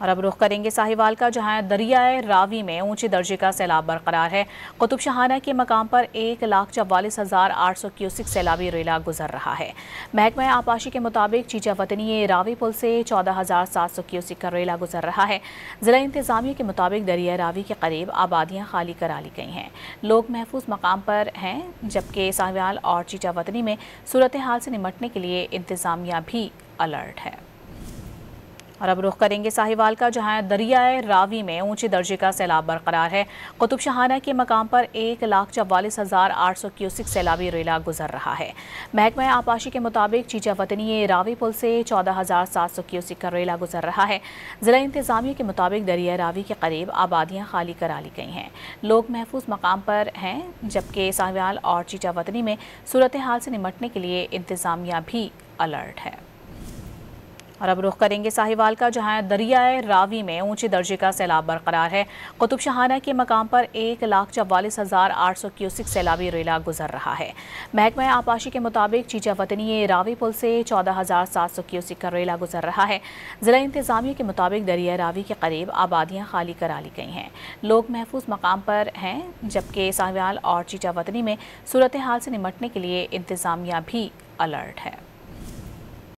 और अब रुख करेंगे साहिवाल का, जहां दरियाए रावी में ऊंचे दर्जे का सैलाब बरकरार है। कुतुब शाहाना के मकाम पर 1,44,800 क्यूसिक सैलाबी रेला गुजर रहा है। महकमा आपाशी के मुताबिक चीचा वतनी रावी पुल से 14,700 क्यूसिक का रेला गुजर रहा है। जिला इंतजामिया के मुताबिक दरिया रावी के करीब आबादियाँ खाली करा ली गई हैं। लोग महफूज मकाम पर हैं, जबकि साहिवाल और चीचा वतनी में सूरत हाल से निमटने के लिए इंतजामिया भी अलर्ट है। और अब रुख करेंगे साहिवाल का, जहां दरियाए रावी में ऊंचे दर्जे का सैलाब बरकरार है। कुतुब शाहाना के मकाम पर 1,44,800 क्यूसिक सैलाबी रेला गुजर रहा है। महकमा आपाशी के मुताबिक चीचा वतनी रावी पुल से 14,700 क्यूसिक का रेला गुजर रहा है। जिला इंतजामिया के मुताबिक दरिया रावी के करीब आबादियाँ खाली करा ली गई हैं। लोग महफूज मकाम पर हैं, जबकि साहिवाल और चीचा वतनी में सूरत हाल से निमटने के लिए इंतजामिया भी अलर्ट है। और अब रुख करेंगे साहिवाल का, जहां दरियाए रावी में ऊंचे दर्जे का सैलाब बरकरार है। कुतुब शाहाना के मकाम पर 1,44,800 क्यूसिक सैलाबी रेला गुजर रहा है। महकमा आपाशी के मुताबिक चीचा वतनी रावी पुल से 14,700 क्यूसिक का रेला गुजर रहा है। जिला इंतजामिया के मुताबिक दरिया रावी के करीब आबादियाँ खाली करा ली गई हैं। लोग महफूज मकाम पर हैं, जबकि साहिवाल और चीचा वतनी में सूरत हाल से निमटने के लिए इंतजामिया भी अलर्ट है।